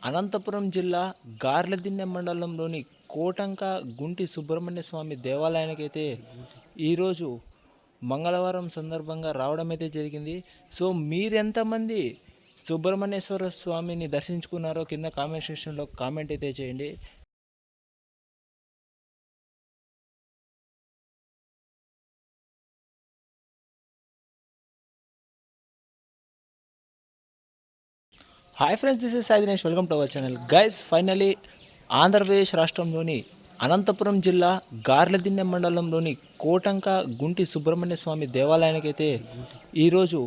అనంతపురం జిల్లా గార్లదిన్నె మండలంలోని కోటంక గుంటి సుబ్రహ్మణ్య స్వామి దేవాలయానికైతే ఈరోజు మంగళవారం సందర్భంగా రావడం అయితే జరిగింది. సో మీరెంతమంది సుబ్రహ్మణ్యేశ్వర స్వామిని దర్శించుకున్నారో కింద కామెంట్ సెక్షన్లో కామెంట్ అయితే చేయండి. Hi friends, this is Sai Dinesh. Welcome to our channel. Guys, finally Andhra Pradesh రాష్ట్రంలోని అనంతపురం జిల్లా గార్లదిన్నె మండలంలోని కోటంక గుంటి సుబ్రహ్మణ్య స్వామి దేవాలయానికైతే ఈరోజు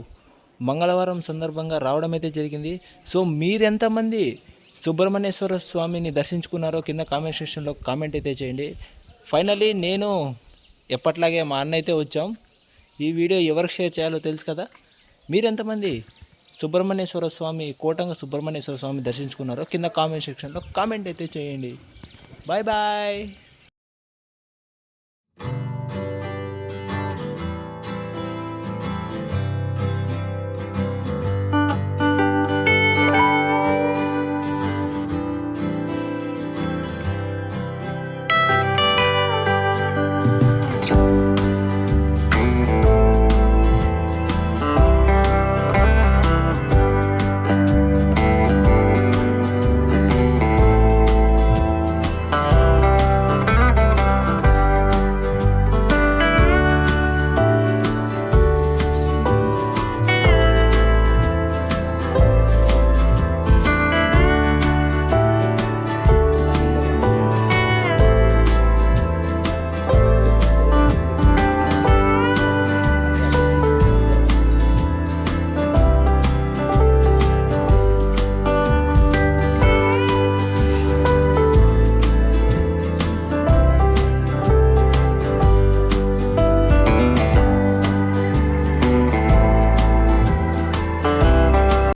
మంగళవారం సందర్భంగా రావడం అయితే జరిగింది. సో మీరెంతమంది సుబ్రహ్మణ్యేశ్వర స్వామిని దర్శించుకున్నారో కింద కామెంట్ సెక్షన్లో కామెంట్ అయితే చేయండి. ఫైనలీ నేను ఎప్పట్లాగే మా అన్న అయితే వచ్చాం. ఈ వీడియో ఎవరికి షేర్ చేయాలో తెలుసు కదా. మీరెంతమంది సుబ్రహ్మణ్యేశ్వర స్వామి కోటంగ సుబ్రహ్మణ్యేశ్వర స్వామి దర్శించుకున్నారో కింద కామెంట్ సెక్షన్లో కామెంట్ అయితే చేయండి. Bye bye.